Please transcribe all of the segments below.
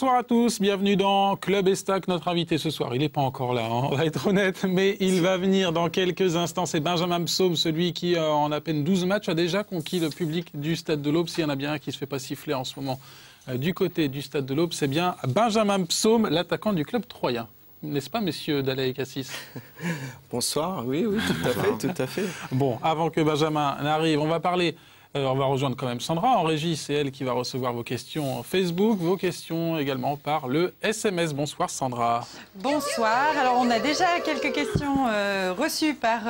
Bonsoir à tous, bienvenue dans Club Estac. Notre invité ce soir, il n'est pas encore là, on va être honnête, mais il va venir dans quelques instants. C'est Benjamin Psaume, celui qui, en à peine 12 matchs, a déjà conquis le public du Stade de l'Aube. S'il y en a bien un qui ne se fait pas siffler en ce moment du côté du Stade de l'Aube, c'est bien Benjamin Psaume, l'attaquant du club troyen. N'est-ce pas, messieurs Dallé et Cassis? Bonsoir, oui, tout à fait. Bon, avant que Benjamin n'arrive, on va parler... on va rejoindre quand même Sandra en régie, c'est elle qui va recevoir vos questions Facebook, vos questions également par le SMS. Bonsoir Sandra. Bonsoir, alors on a déjà quelques questions reçues par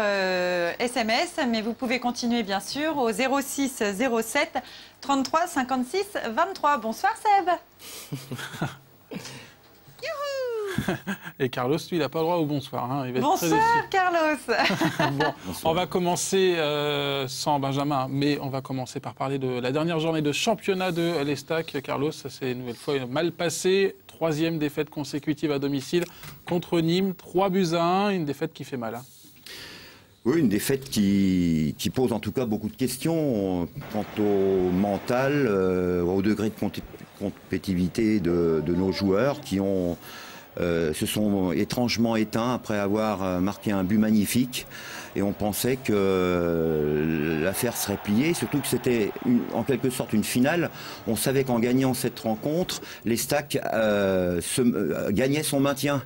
SMS, mais vous pouvez continuer bien sûr au 06 07 33 56 23. Bonsoir Seb. Et Carlos, lui, il n'a pas le droit au bonsoir. Hein. Il va être bonsoir Carlos. Bon, bonsoir. On va commencer sans Benjamin, mais on va commencer par parler de la dernière journée de championnat de l'Estac. Carlos, ça s'est une nouvelle fois mal passé. 3e défaite consécutive à domicile contre Nîmes. 3-1, une défaite qui fait mal. Hein. Oui, une défaite qui pose en tout cas beaucoup de questions quant au mental, au degré de compétitivité de nos joueurs qui se sont étrangement éteints après avoir marqué un but magnifique. Et on pensait que l'affaire serait pliée, surtout que c'était en quelque sorte une finale. On savait qu'en gagnant cette rencontre, l'Estac gagnait son maintien.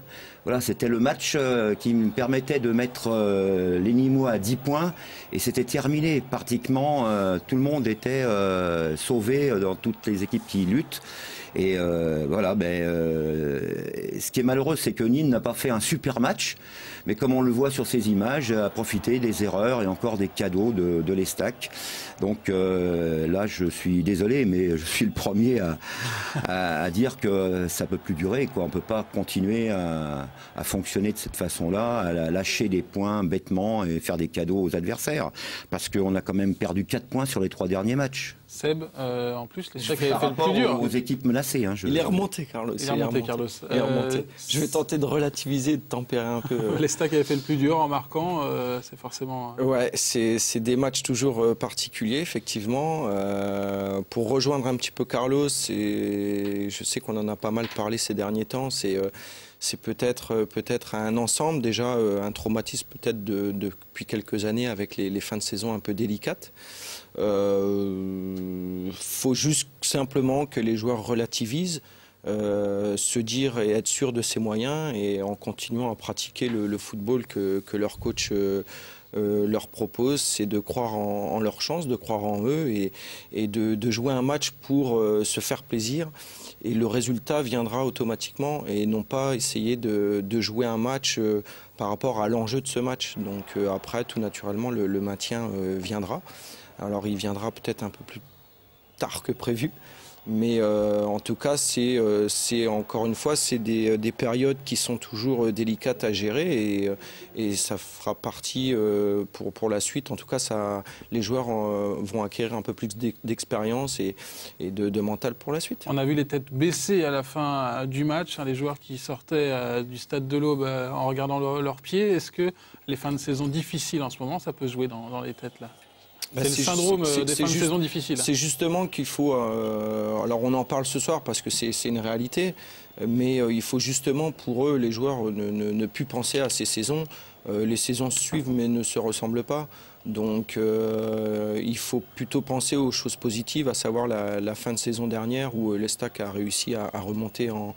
Voilà, c'était le match qui me permettait de mettre les Nîmois à 10 points et c'était terminé. Pratiquement, tout le monde était sauvé dans toutes les équipes qui luttent. Et voilà, ce qui est malheureux, c'est que Nîmes n'a pas fait un super match, mais comme on le voit sur ces images, a profité des erreurs et encore des cadeaux de l'Estac. Donc là, je suis désolé, mais je suis le premier à dire que ça peut plus durer, quoi. On peut pas continuer à fonctionner de cette façon-là, à lâcher des points bêtement et faire des cadeaux aux adversaires, parce qu'on a quand même perdu 4 points sur les 3 derniers matchs. Seb, en plus, l'Estac avait fait le plus dur. Aux équipes menacées. Hein, il est remonté, Carlos. Il est remonté, Carlos. Je vais tenter de relativiser, de tempérer un peu. L'Estac avait fait le plus dur en marquant, c'est forcément... Ouais, c'est des matchs toujours particuliers, effectivement. Pour rejoindre un petit peu Carlos, je sais qu'on en a pas mal parlé ces derniers temps, c'est peut-être un ensemble, déjà un traumatisme peut-être depuis quelques années avec les fins de saison un peu délicates. Faut juste simplement que les joueurs relativisent, se dire et être sûr de ses moyens et en continuant à pratiquer le football que leur coach leur propose, c'est de croire en leur chance, de croire en eux et de jouer un match pour se faire plaisir. Et le résultat viendra automatiquement et non pas essayer de jouer un match par rapport à l'enjeu de ce match. Donc après, tout naturellement, le maintien viendra. Alors il viendra peut-être un peu plus tard que prévu. Mais en tout cas, c'est encore une fois, c'est des périodes qui sont toujours délicates à gérer et ça fera partie pour la suite. En tout cas, les joueurs vont acquérir un peu plus d'expérience et de mental pour la suite. On a vu les têtes baissées à la fin du match, hein, les joueurs qui sortaient du Stade de l'Aube en regardant leurs pieds. Est-ce que les fins de saison difficiles en ce moment, ça peut jouer dans les têtes là? C'est le syndrome des fins de saison difficiles. C'est justement qu'il faut... alors on en parle ce soir parce que c'est une réalité, mais il faut justement pour eux, les joueurs, ne plus penser à ces saisons. Les saisons suivent mais ne se ressemblent pas. Donc il faut plutôt penser aux choses positives, à savoir la fin de saison dernière où l'Estac a réussi à remonter en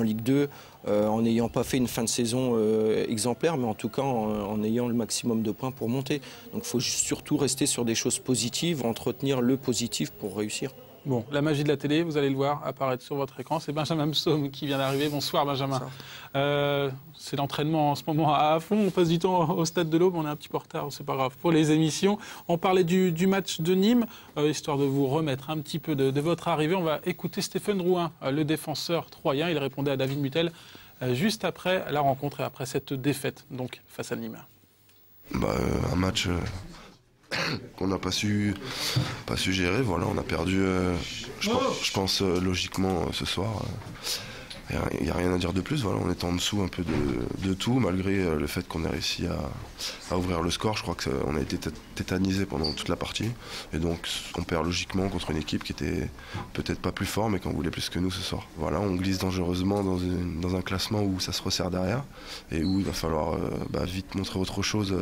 Ligue 2 en n'ayant pas fait une fin de saison exemplaire, mais en tout cas en ayant le maximum de points pour monter. Donc il faut surtout rester sur des choses positives, entretenir le positif pour réussir. Bon, la magie de la télé, vous allez le voir apparaître sur votre écran. C'est Benjamin Psaume qui vient d'arriver. Bonsoir Benjamin. C'est l'entraînement en ce moment à fond. On passe du temps au Stade de l'Aube. On est un petit peu en retard, c'est pas grave pour les émissions. On parlait du match de Nîmes, histoire de vous remettre un petit peu de votre arrivée. On va écouter Stéphane Drouin, le défenseur troyen. Il répondait à David Mutel juste après la rencontre et après cette défaite donc face à Nîmes. Un match... qu'on n'a pas su gérer, voilà, on a perdu, je pense logiquement ce soir. Il n'y a rien à dire de plus, voilà, on était en dessous un peu de tout, malgré le fait qu'on ait réussi à ouvrir le score. Je crois qu'on a été tétanisé pendant toute la partie. Et donc on perd logiquement contre une équipe qui était peut-être pas plus forte, mais qui en voulait plus que nous ce soir. Voilà, on glisse dangereusement dans un classement où ça se resserre derrière, et où il va falloir vite montrer autre chose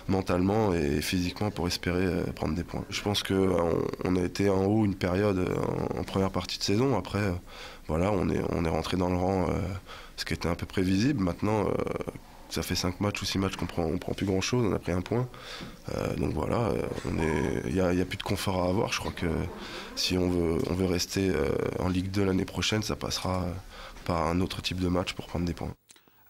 mentalement et physiquement pour espérer prendre des points. Je pense qu'on a été en haut une période en première partie de saison. Après, voilà, on est rentré dans le rang, ce qui était un peu prévisible. Maintenant, ça fait 5 matchs ou 6 matchs qu'on prend plus grand chose, on a pris 1 point. Donc voilà, il n'y a plus de confort à avoir. Je crois que si on veut rester en Ligue 2 l'année prochaine, ça passera par un autre type de match pour prendre des points.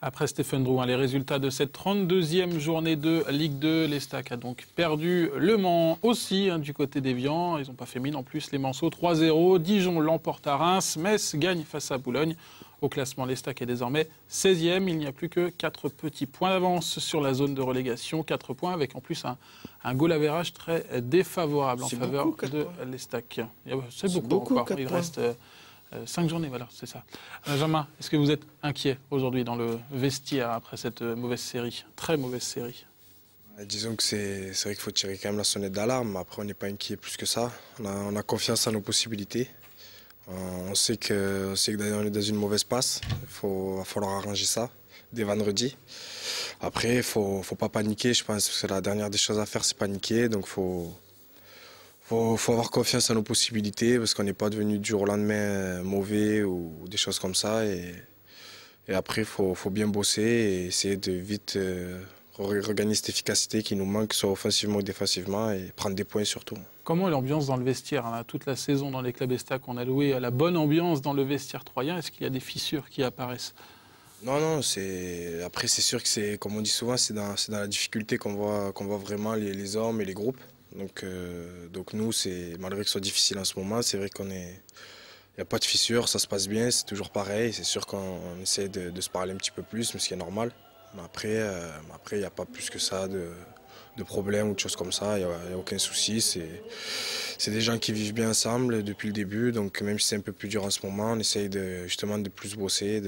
Après Stéphane Drouin, les résultats de cette 32e journée de Ligue 2. L'Estac a donc perdu Le Mans aussi du côté d'Évian. Ils n'ont pas fait mine en plus, les Manceaux 3-0. Dijon l'emporte à Reims. Metz gagne face à Boulogne. Au classement, l'Estac est désormais 16e. Il n'y a plus que 4 petits points d'avance sur la zone de relégation. 4 points avec en plus un goal average très défavorable en faveur de l'Estac. C'est beaucoup encore. Il reste 5 journées, voilà, c'est ça. Benjamin, est-ce que vous êtes inquiet aujourd'hui dans le vestiaire après cette mauvaise série, très mauvaise série? Disons que c'est vrai qu'il faut tirer quand même la sonnette d'alarme. Après, on n'est pas inquiet plus que ça. On a confiance en nos possibilités. On sait que d'ailleurs on est dans une mauvaise passe. Il va falloir arranger ça dès vendredi. Après, il ne faut pas paniquer. Je pense que c'est la dernière des choses à faire, c'est paniquer. Donc, faut avoir confiance en nos possibilités parce qu'on n'est pas devenu du jour au lendemain mauvais ou des choses comme ça. Et après, il faut bien bosser et essayer de vite regagner cette efficacité qui nous manque, soit offensivement ou défensivement, et prendre des points surtout. Comment est l'ambiance dans le vestiaire? Toute la saison dans les clubs Estac, on a loué à la bonne ambiance dans le vestiaire troyen. Est-ce qu'il y a des fissures qui apparaissent? Non, après c'est sûr que comme on dit souvent, c'est dans la difficulté qu'on voit vraiment les hommes et les groupes. Donc nous, malgré que ce soit difficile en ce moment, c'est vrai qu'il n'y a pas de fissure, ça se passe bien, c'est toujours pareil. C'est sûr qu'on essaie de se parler un petit peu plus, mais ce qui est normal. Mais après, il n'y a pas plus que ça de problèmes ou de choses comme ça, il n'y a aucun souci. C'est des gens qui vivent bien ensemble depuis le début, donc même si c'est un peu plus dur en ce moment, on essaye justement de plus bosser,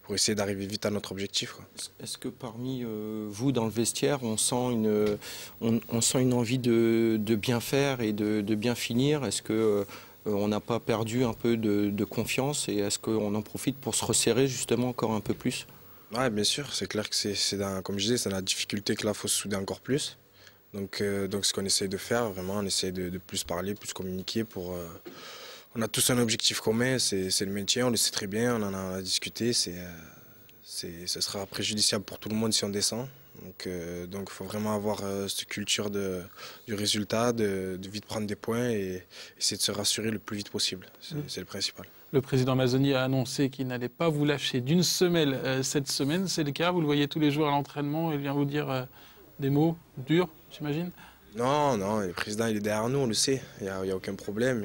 pour essayer d'arriver vite à notre objectif. Est-ce que parmi vous, dans le vestiaire, on sent une envie de bien faire et de bien finir? Est-ce qu'on n'a pas perdu un peu de confiance et est-ce qu'on en profite pour se resserrer justement encore un peu plus? Oui, bien sûr. C'est clair que comme je disais, c'est dans la difficulté que là, il faut se souder encore plus. Donc ce qu'on essaye de faire, vraiment, on essaye de plus parler, plus communiquer pour... On a tous un objectif commun, c'est le maintien, on le sait très bien, on en a discuté, ce sera préjudiciable pour tout le monde si on descend. Donc il faut vraiment avoir cette culture du résultat, de vite prendre des points et essayer de se rassurer le plus vite possible. C'est le principal. Le président Mazzoni a annoncé qu'il n'allait pas vous lâcher d'une semelle cette semaine. C'est le cas? Vous le voyez tous les jours à l'entraînement, il vient vous dire des mots durs, j'imagine? Non, le président il est derrière nous, on le sait, il n'y a aucun problème.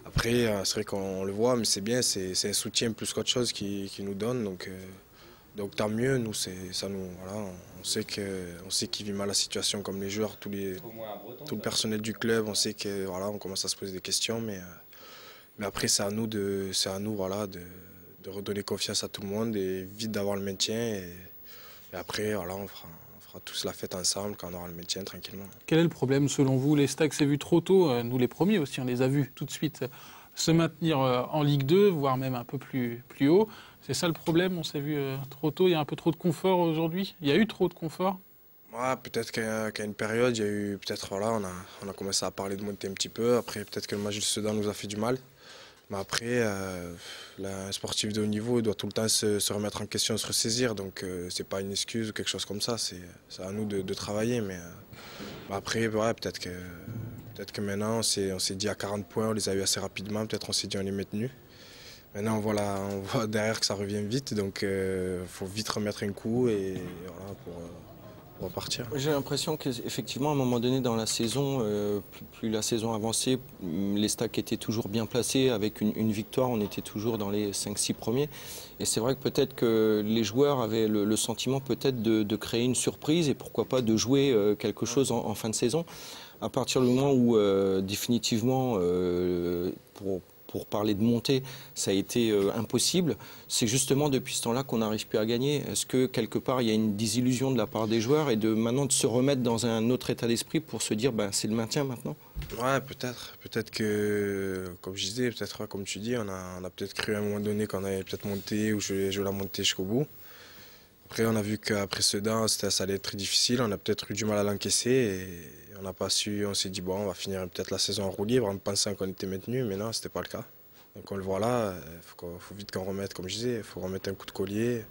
Après, c'est vrai qu'on le voit, mais c'est bien, c'est un soutien plus qu'autre chose qu'il nous donne. Donc tant mieux, nous, voilà, on sait qu'il vit mal la situation comme les joueurs, tout le personnel du club, on sait que voilà, on commence à se poser des questions, mais après c'est à nous voilà, de redonner confiance à tout le monde et vite d'avoir le maintien. Et après, voilà, on fera tous la fête ensemble quand on aura le maintien tranquillement. Quel est le problème selon vous? L'Estac s'est vu trop tôt, nous les premiers aussi, on les a vus tout de suite se maintenir en Ligue 2, voire même un peu plus haut. C'est ça le problème, on s'est vu trop tôt, il y a un peu trop de confort aujourd'hui? Il y a eu trop de confort? Ouais, peut-être qu'à une période, il y a eu, voilà, on a commencé à parler de monter un petit peu. Après, peut-être que le match de Sedan nous a fait du mal. Mais après, un sportif de haut niveau il doit tout le temps se remettre en question, se ressaisir. Donc, c'est pas une excuse ou quelque chose comme ça. C'est à nous de travailler. Mais après, ouais, peut-être que maintenant, on s'est dit à 40 points, on les a eu assez rapidement. Peut-être on s'est dit on les maintenu. Maintenant, on voit derrière que ça revient vite. Donc, faut vite remettre un coup et voilà, pour repartir. J'ai l'impression qu'effectivement, à un moment donné dans la saison, plus la saison avançait, l'Estac était toujours bien placé. Avec une victoire, on était toujours dans les 5-6 premiers. Et c'est vrai que peut-être que les joueurs avaient le sentiment peut-être de créer une surprise et pourquoi pas de jouer quelque chose en fin de saison. À partir du moment où définitivement, pour pour parler de montée, ça a été impossible. C'est justement depuis ce temps-là qu'on n'arrive plus à gagner. Est-ce que quelque part il y a une désillusion de la part des joueurs et maintenant de se remettre dans un autre état d'esprit pour se dire c'est le maintien maintenant? Ouais, peut-être. Peut-être que, comme je disais, peut-être comme tu dis, on a peut-être cru à un moment donné qu'on allait peut-être monter ou jouer la montée jusqu'au bout. Après, on a vu qu'après Sedan, ça allait être très difficile. On a peut-être eu du mal à l'encaisser et on n'a pas su. On s'est dit, bon, on va finir peut-être la saison en roue libre en pensant qu'on était maintenu, mais non, ce n'était pas le cas. Donc on le voit là, il faut vite qu'on remette, comme je disais, il faut remettre un coup de collier.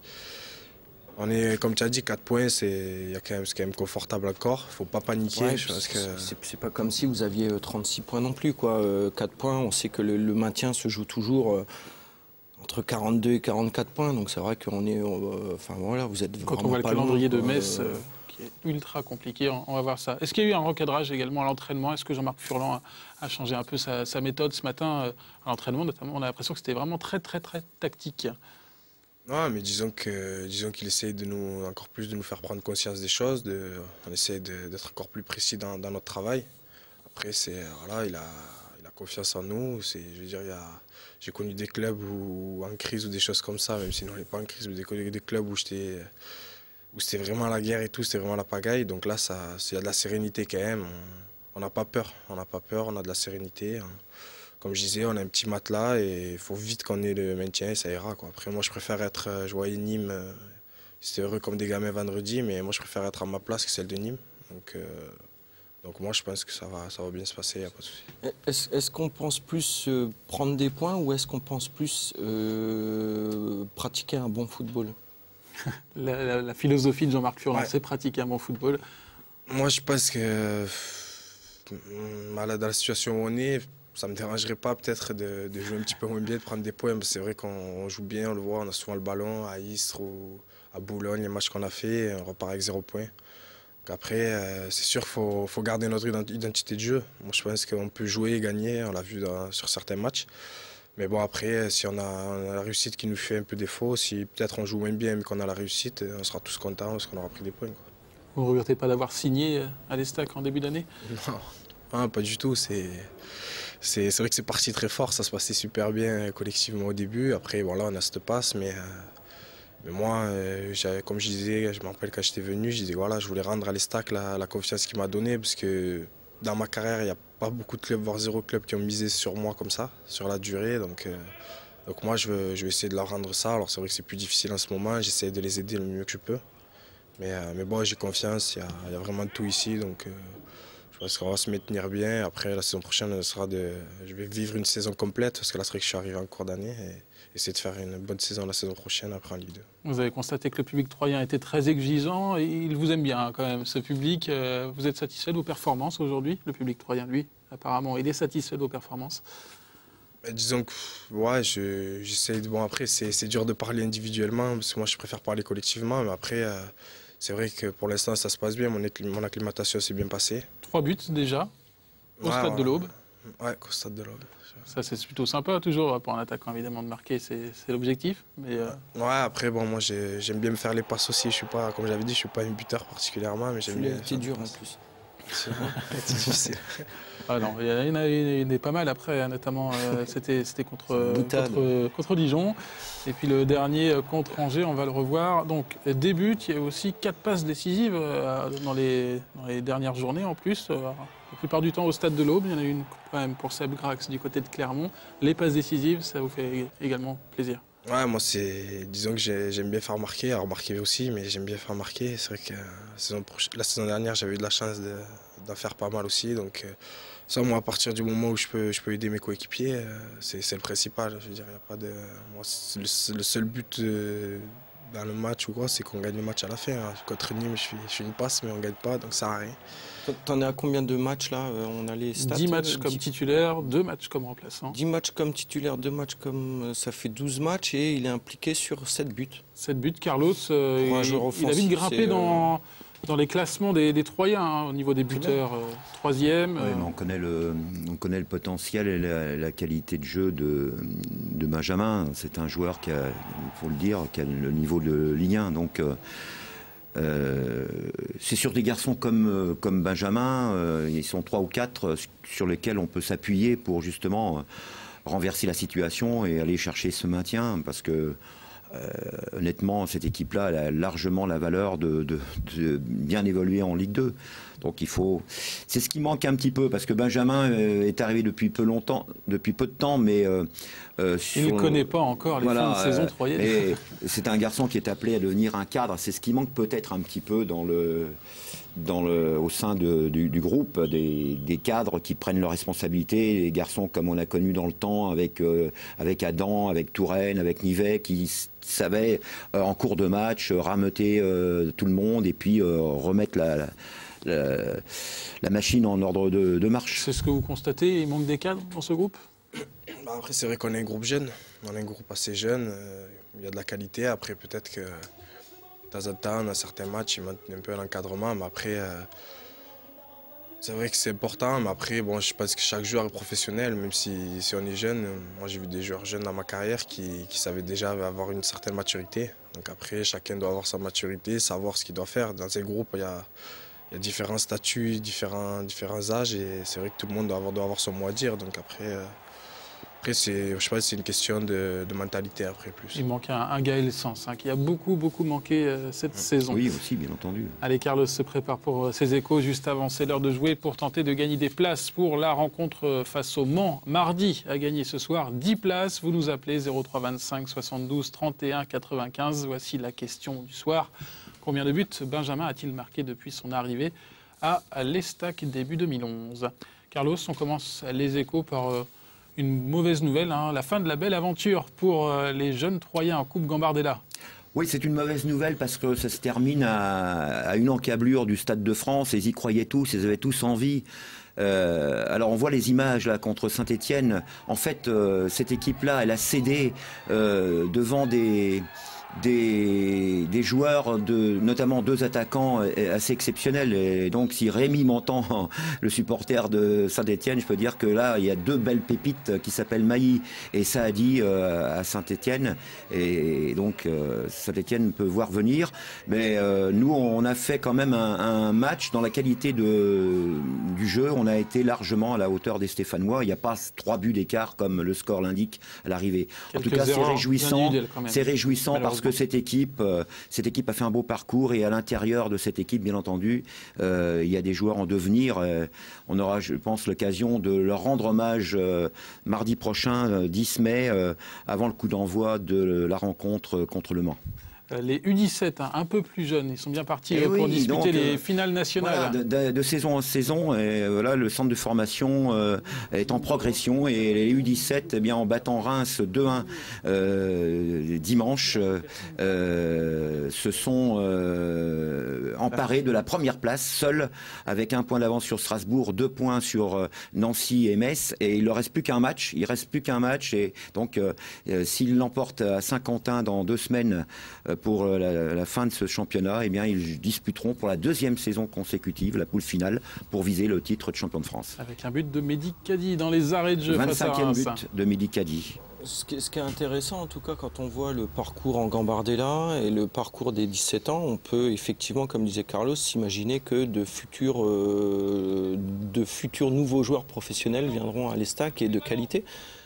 On est, comme tu as dit, 4 points, c'est quand même confortable encore. Il ne faut pas paniquer. Ouais, c'est pas comme si vous aviez 36 points non plus, quoi. 4 points, on sait que le maintien se joue toujours entre 42 et 44 points. Donc c'est vrai qu'on est... enfin voilà, vous êtes quand vraiment on voit le pas calendrier loin, de Metz, qui est ultra compliqué, on va voir ça. Est-ce qu'il y a eu un recadrage également à l'entraînement? Est-ce que Jean-Marc Furlan a changé un peu sa méthode ce matin à l'entraînement? Notamment, on a l'impression que c'était vraiment très tactique. Non, mais disons qu'il essaye encore plus de nous faire prendre conscience des choses. On essaie d'être encore plus précis dans notre travail. Après, voilà, il a confiance en nous. Je veux dire, j'ai connu des clubs en crise ou des choses comme ça, même si on n'est pas en crise, mais des clubs où c'était vraiment la guerre et tout, c'était vraiment la pagaille. Donc là, il y a de la sérénité quand même. On n'a pas peur. On a de la sérénité. Comme je disais, on a un petit matelas et il faut vite qu'on ait le maintien et ça ira, quoi. Après, moi, je préfère je voyais Nîmes, c'était heureux comme des gamins vendredi, mais moi, je préfère être à ma place que celle de Nîmes. Donc moi, je pense que ça va bien se passer, il n'y a pas de souci. Est-ce qu'on pense plus prendre des points ou est-ce qu'on pense plus pratiquer un bon football? La philosophie de Jean-Marc Furlan, c'est pratiquer un bon football. Moi, je pense que dans la situation où on est, ça ne me dérangerait pas peut-être de jouer un petit peu moins bien, de prendre des points. C'est vrai qu'on joue bien, on le voit, on a souvent le ballon à Istres ou à Boulogne, les matchs qu'on a fait, on repart avec 0 points. Après, c'est sûr qu'il faut garder notre identité de jeu. Moi, je pense qu'on peut jouer et gagner, on l'a vu sur certains matchs. Mais bon, après, si on a la réussite qui nous fait un peu défaut, si peut-être on joue moins bien mais qu'on a la réussite, on sera tous contents parce qu'on aura pris des points, quoi. Vous ne regrettez pas d'avoir signé à l'Estac en début d'année? Non, pas du tout. C'est vrai que c'est parti très fort, ça se passait super bien collectivement au début. Après, bon, là, on a cette passe, mais moi, comme je disais, je me rappelle quand j'étais venu, je disais voilà, je voulais rendre à l'Estac la confiance qu'il m'a donnée, parce que dans ma carrière, il n'y a pas beaucoup de clubs, voire 0 club qui ont misé sur moi comme ça, sur la durée. Donc moi, je vais essayer de leur rendre ça. Alors c'est vrai que c'est plus difficile en ce moment, j'essaie de les aider le mieux que je peux. Mais bon, j'ai confiance, il y a vraiment tout ici, donc je pense qu'on va se maintenir bien. Après, la saison prochaine, je vais vivre une saison complète, parce que là, c'est vrai que je suis arrivé en cours d'année, et essayer de faire une bonne saison la saison prochaine après en Ligue 2. Vous avez constaté que le public troyen était très exigeant, et il vous aime bien quand même, ce public. Vous êtes satisfait de vos performances aujourd'hui? Le public troyen, lui, apparemment, il est satisfait de vos performances? Disons que, ouais, j'essaie de... Bon, après, c'est dur de parler individuellement, parce que moi, je préfère parler collectivement, mais après... c'est vrai que pour l'instant, ça se passe bien. Mon acclimatation s'est bien passée. 3 buts déjà, au stade de l'Aube. Ouais, au stade de l'Aube. Ça, c'est plutôt sympa, toujours, pour un attaquant, évidemment, de marquer. C'est l'objectif. Mais Ouais, après, bon, moi, j'aime bien me faire les passes aussi. Je suis pas, comme j'avais dit, je suis pas un buteur particulièrement, mais j'aime bien. C'est dur en plus. C'est difficile. Ah non, il y en a pas mal après, notamment c'était contre Dijon. Et puis le dernier contre Angers, on va le revoir. Donc des buts, il y a aussi 4 passes décisives dans les dernières journées en plus. La plupart du temps au stade de l'Aube, il y en a une quand même pour Seb Grax du côté de Clermont. Les passes décisives, ça vous fait également plaisir? Ouais, moi, disons que j'aime bien faire marquer, alors marquer aussi, mais j'aime bien faire marquer. C'est vrai que la saison dernière, j'avais eu de la chance d'en faire pas mal aussi. Donc, ça, moi, à partir du moment où je peux aider mes coéquipiers, c'est le principal. Je veux dire, il y a pas de. Moi, le seul but dans le match ou quoi, c'est qu'on gagne le match à la fin. Hein. Contre Nîmes, je fais une passe, mais on ne gagne pas, donc ça sert à rien. T'en es à combien de matchs là? On a les stats, 10 matchs comme titulaire, 2 matchs comme remplaçant. 10 matchs comme titulaire, 2 matchs comme... Ça fait 12 matchs et il est impliqué sur 7 buts. 7 buts, Carlos, il a vite grimpé dans les classements des Troyens, hein, au niveau des buteurs, 3e. Oui, mais on connaît le potentiel et la qualité de jeu de Benjamin. C'est un joueur qui a, il faut le dire, qui a le niveau de Ligue 1. Donc, c'est sur des garçons comme Benjamin, ils sont 3 ou 4 sur lesquels on peut s'appuyer pour justement renverser la situation et aller chercher ce maintien, parce que honnêtement, cette équipe-là elle a largement la valeur de bien évoluer en Ligue 2. Donc c'est ce qui manque un petit peu, parce que Benjamin est arrivé depuis peu de temps, mais il ne connaît pas encore les fins de saison troyennes. C'est un garçon qui est appelé à devenir un cadre. C'est ce qui manque peut-être un petit peu au sein du groupe, des cadres qui prennent leurs responsabilités, des garçons comme on a connu dans le temps avec Adam, avec Touraine, avec Nivet, qui savaient en cours de match rameuter tout le monde et puis remettre la machine en ordre de marche. C'est ce que vous constatez, il manque des cadres dans ce groupe? Après, c'est vrai qu'on est un groupe jeune, on est un groupe assez jeune, il y a de la qualité. Après, peut-être que de temps en temps, dans certains matchs, il manque un peu l'encadrement, mais après, c'est vrai que c'est important. Mais après, bon, je pense que chaque joueur est professionnel, même si on est jeune. Moi, j'ai vu des joueurs jeunes dans ma carrière qui savaient déjà avoir une certaine maturité. Donc après, chacun doit avoir sa maturité, savoir ce qu'il doit faire. Dans ces groupes, il y a différents statuts, différents âges, et c'est vrai que tout le monde doit avoir son mot à dire. Donc après je sais pas, c'est une question de mentalité après plus. Il manque un Gaël Sens, qui a beaucoup manqué cette saison. Oui, aussi, bien entendu. Allez, Carlos se prépare pour ses échos. Juste avant, c'est l'heure de jouer pour tenter de gagner des places pour la rencontre face au Mans. Mardi, à gagner ce soir, 10 places. Vous nous appelez 03 25 72 31 95. Voici la question du soir. Combien de buts Benjamin a-t-il marqué depuis son arrivée à l'Estac début 2011? Carlos, on commence les échos par une mauvaise nouvelle, la fin de la belle aventure pour les jeunes Troyens en Coupe Gambardella. Oui, c'est une mauvaise nouvelle parce que ça se termine à une encablure du Stade de France. Ils y croyaient tous, ils avaient tous envie. Alors on voit les images là contre Saint-Étienne. En fait, cette équipe-là, elle a cédé devant des joueurs, notamment 2 attaquants assez exceptionnels. Et donc si Rémi m'entend, le supporter de Saint-Étienne, je peux dire que là il y a 2 belles pépites qui s'appellent Mailly et Saadi à Saint-Étienne, et donc Saint-Étienne peut voir venir. Mais nous on a fait quand même un match dans la qualité du jeu. On a été largement à la hauteur des Stéphanois. Il n'y a pas 3 buts d'écart comme le score l'indique à l'arrivée. En tout cas, c'est réjouissant parce que cette équipe a fait un beau parcours, et à l'intérieur de cette équipe, bien entendu, il y a des joueurs en devenir. On aura, je pense, l'occasion de leur rendre hommage mardi prochain, 10 mai, avant le coup d'envoi de la rencontre contre Le Mans. Les U17, un peu plus jeunes, ils sont bien partis pour disputer les finales nationales. Voilà, de saison en saison, et voilà, le centre de formation est en progression, et les U17, en battant Reims 2-1 dimanche, se sont emparés de la première place, seuls, avec 1 point d'avance sur Strasbourg, 2 points sur Nancy et Metz, et il ne reste plus qu'un match. Et donc, s'ils l'emportent à Saint-Quentin dans 2 semaines, pour la fin de ce championnat, ils disputeront pour la 2e saison consécutive la poule finale pour viser le titre de champion de France. Avec un but de Mehdi Kadi dans les arrêts de jeu. 25e but de Mehdi Kadi. Ce qui est intéressant, en tout cas, quand on voit le parcours en Gambardella et le parcours des 17 ans, on peut effectivement, comme disait Carlos, s'imaginer que de futurs nouveaux joueurs professionnels viendront à l'Estac, et de qualité,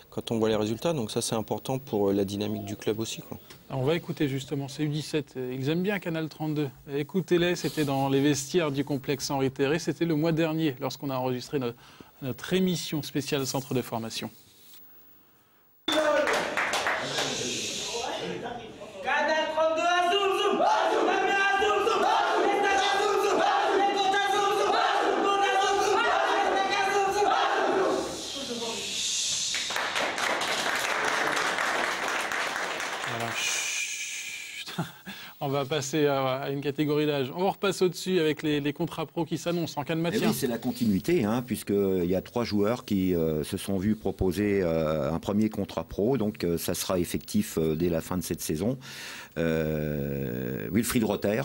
quand on voit les résultats. Donc ça, c'est important pour la dynamique du club aussi, quoi. On va écouter justement ces U17. Ils aiment bien Canal 32. Écoutez-les, c'était dans les vestiaires du complexe Henri Terré. C'était le mois dernier, lorsqu'on a enregistré notre émission spéciale Centre de formation. On va passer à une catégorie d'âge. On repasse au-dessus avec les contrats pro qui s'annoncent en cas de maintien. Oui, c'est la continuité, puisqu'il y a 3 joueurs qui se sont vus proposer un premier contrat pro. Donc ça sera effectif dès la fin de cette saison. Wilfried Rother,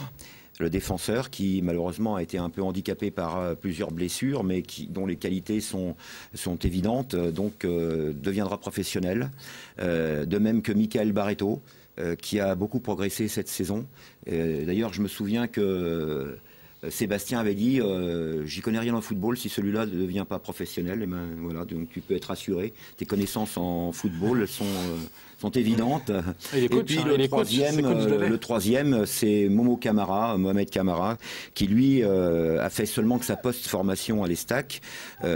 le défenseur, qui malheureusement a été un peu handicapé par plusieurs blessures, mais dont les qualités sont évidentes, donc deviendra professionnel. De même que Michael Barreto, qui a beaucoup progressé cette saison. D'ailleurs, je me souviens que Sébastien avait dit j'y connais rien en football, si celui-là ne devient pas professionnel, et ben, voilà, donc tu peux être assuré. Tes connaissances en football sont évidentes. Et puis le troisième, c'est Mohamed Camara, qui lui a fait seulement que sa post-formation à l'Estac,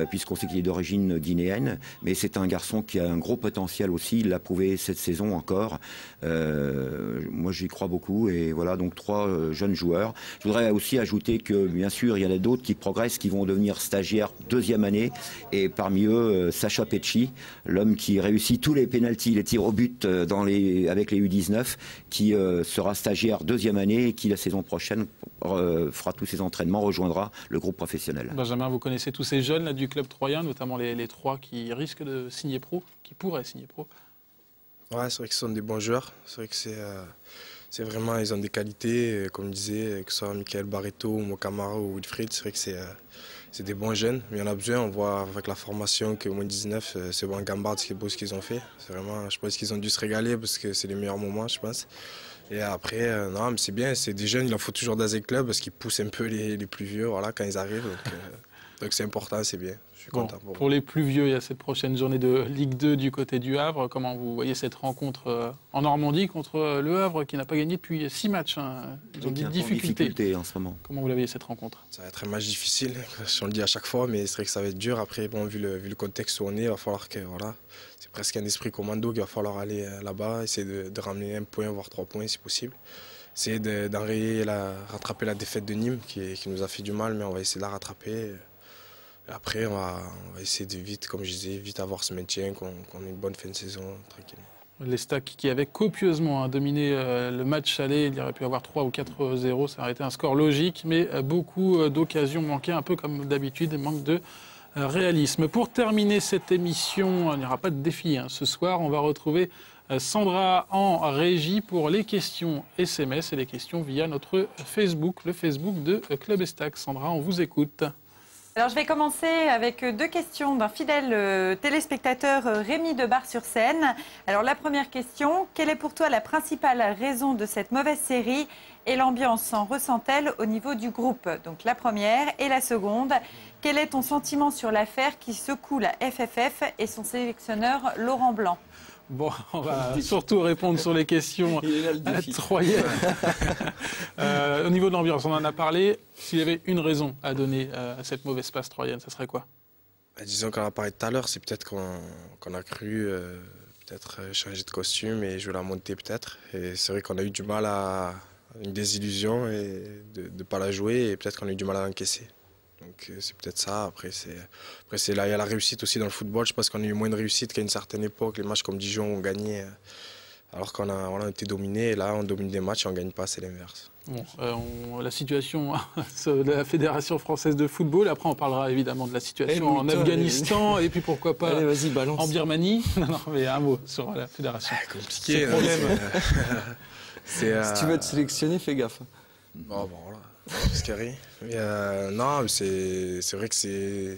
puisqu'on sait qu'il est d'origine guinéenne, mais c'est un garçon qui a un gros potentiel aussi, il l'a prouvé cette saison encore. Moi j'y crois beaucoup, et voilà, donc 3 jeunes joueurs. Je voudrais aussi ajouter que bien sûr il y en a d'autres qui progressent, qui vont devenir stagiaires 2e année, et parmi eux Sacha Pecci, l'homme qui réussit tous les pénaltys, les tirs au but avec les U19, qui sera stagiaire 2e année et qui la saison prochaine fera tous ses entraînements, rejoindra le groupe professionnel. Benjamin, vous connaissez tous ces jeunes là, du club troyen, notamment les 3 qui risquent de signer pro, qui pourraient signer pro. Ouais, c'est vrai que ce sont des bons joueurs. C'est vrai que c'est vraiment, ils ont des qualités, comme je disais, que ce soit Michael Barreto, Mokamara ou Wilfried, c'est vrai que c'est des bons jeunes, mais il y en a besoin. On voit avec la formation qu'au moins 19, c'est bon Gambard, c'est beau ce qu'ils ont fait. C'est vraiment, je pense qu'ils ont dû se régaler parce que c'est les meilleurs moments, je pense. Et après, non, mais c'est bien, c'est des jeunes, il en faut toujours dans ces clubs parce qu'ils poussent un peu les plus vieux, voilà, quand ils arrivent. Donc c'est important, c'est bien. Je suis content. Pour les plus vieux, il y a cette prochaine journée de Ligue 2 du côté du Havre. Comment vous voyez cette rencontre en Normandie contre le Havre qui n'a pas gagné depuis 6 matchs, hein. Ils ont des difficultés en ce moment. Comment vous la voyez cette rencontre? Ça va être un match difficile, on le dit à chaque fois, mais c'est vrai que ça va être dur. Après, bon, vu le contexte où on est, il va falloir que, voilà, c'est presque un esprit commando qu'il va falloir aller là-bas, essayer de ramener 1 point, voire 3 points si possible. Essayer rattraper la défaite de Nîmes qui nous a fait du mal, mais on va essayer de la rattraper. Et après, on va essayer de vite, comme je disais, vite avoir ce maintien, qu'on ait une bonne fin de saison, tranquille. L'Estac qui avait copieusement dominé le match aller, il y aurait pu avoir 3 ou 4-0, ça aurait été un score logique, mais beaucoup d'occasions manquées, un peu comme d'habitude, manque de réalisme. Pour terminer cette émission, il n'y aura pas de défi ce soir, on va retrouver Sandra en régie pour les questions SMS et les questions via notre Facebook, le Facebook de Club Estac. Sandra, on vous écoute. Alors, je vais commencer avec 2 questions d'un fidèle téléspectateur, Rémi de Bar-sur-Seine. Alors, la première question, quelle est pour toi la principale raison de cette mauvaise série et l'ambiance s'en ressent-elle au niveau du groupe? Donc, la première. Et la seconde, quel est ton sentiment sur l'affaire qui secoue la FFF et son sélectionneur Laurent Blanc? Bon, on va surtout répondre sur les questions troyennes. Au niveau de l'ambiance, on en a parlé. S'il y avait une raison à donner à cette mauvaise passe troyenne, ça serait quoi? Disons qu'on a parlé tout à l'heure, c'est peut-être qu'on a cru changer de costume et jouer la montée peut-être. Et c'est vrai qu'on a eu du mal à une désillusion et de ne pas la jouer et peut-être qu'on a eu du mal à l'encaisser. Donc c'est peut-être ça. Après là, il y a la réussite aussi dans le football. Je pense qu'on a eu moins de réussite qu'à une certaine époque. Les matchs comme Dijon ont gagné alors qu'on a été dominé. Et là, on domine des matchs et on ne gagne pas, c'est l'inverse. Bon, la situation de la Fédération française de football. Après, on parlera évidemment de la situation en Afghanistan et puis pourquoi pas en Birmanie. Non, mais un mot sur la Fédération. Compliqué. Si tu veux être sélectionné, fais gaffe. Bon, voilà. C'est carré. Non, c'est vrai que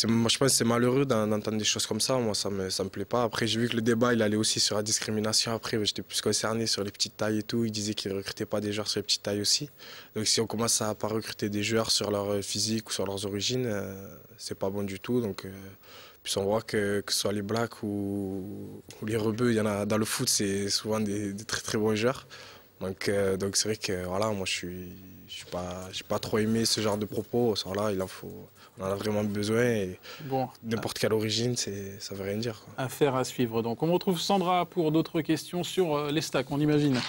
moi, je pense que c'est malheureux d'entendre des choses comme ça. Moi, ça me plaît pas. Après, j'ai vu que le débat, il allait aussi sur la discrimination. Après, j'étais plus concerné sur les petites tailles et tout. Il disait qu'ils ne recrutaient pas des joueurs sur les petites tailles aussi. Donc, si on commence à pas recruter des joueurs sur leur physique ou sur leurs origines, c'est pas bon du tout. Donc, puis on voit que ce soit les Blacks ou les Rebeux, il y en a dans le foot, c'est souvent des très très bons joueurs. Donc c'est vrai que voilà, moi j'ai pas trop aimé ce genre de propos. Là, on en a vraiment besoin et n'importe quelle origine, ça veut rien dire, quoi. Affaire à suivre. Donc on retrouve Sandra pour d'autres questions sur l'Estac, on imagine.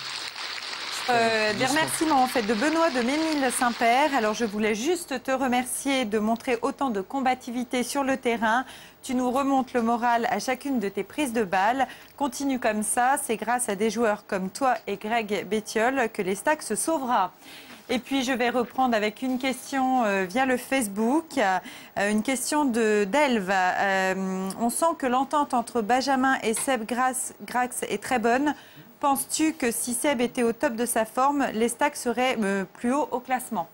Des remerciements en fait de Benoît de Ménil-Saint-Père. Alors je voulais juste te remercier de montrer autant de combativité sur le terrain. Tu nous remontes le moral à chacune de tes prises de balles. Continue comme ça, c'est grâce à des joueurs comme toi et Greg Bétiol que l'Estac se sauvera. Et puis je vais reprendre avec une question via le Facebook, une question d'Elve. On sent que l'entente entre Benjamin et Seb Grax est très bonne. Penses-tu que si Seb était au top de sa forme, l'Estac serait plus haut au classement?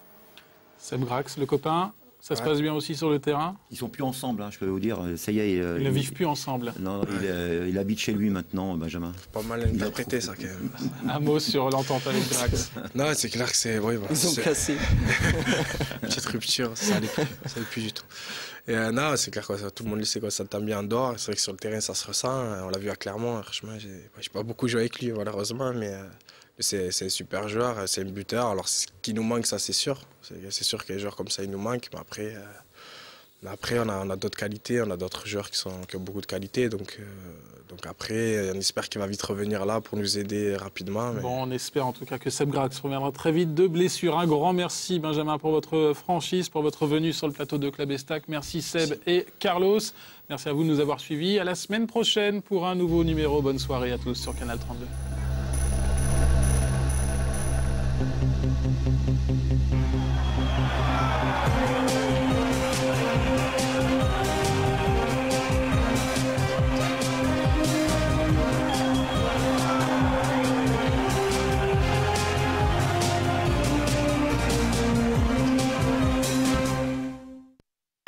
Seb Grax, le copain, Ça se passe bien aussi sur le terrain? Ils sont plus ensemble, hein, je peux vous dire. Ça y est. Ils ne vivent plus ensemble. Non, il habite chez lui maintenant, Benjamin. Pas mal interprété ça quand même. Un mot sur l'entente avec Drax. Non, c'est clair que c'est... Oui, Ils ont cassé. Petite rupture, ça n'allait plus du tout. Et non, c'est clair, quoi, tout le monde le sait, quoi, ça t'aime bien en dehors. C'est vrai que sur le terrain, ça se ressent. On l'a vu à Clermont. Franchement, j'ai pas beaucoup joué avec lui, malheureusement, mais c'est un super joueur, c'est un buteur. Alors, ce qui nous manque, ça, c'est sûr. C'est sûr que les joueurs comme ça, ils nous manquent. Mais après, on a d'autres qualités, on a d'autres joueurs qui ont beaucoup de qualités. Donc après, on espère qu'il va vite revenir là pour nous aider rapidement. Mais... Bon, on espère en tout cas que Seb Grax reviendra très vite de blessure. Un grand merci, Benjamin, pour votre franchise, pour votre venue sur le plateau de Club Estac. Merci Seb et Carlos. Merci à vous de nous avoir suivis. À la semaine prochaine pour un nouveau numéro. Bonne soirée à tous sur Canal 32.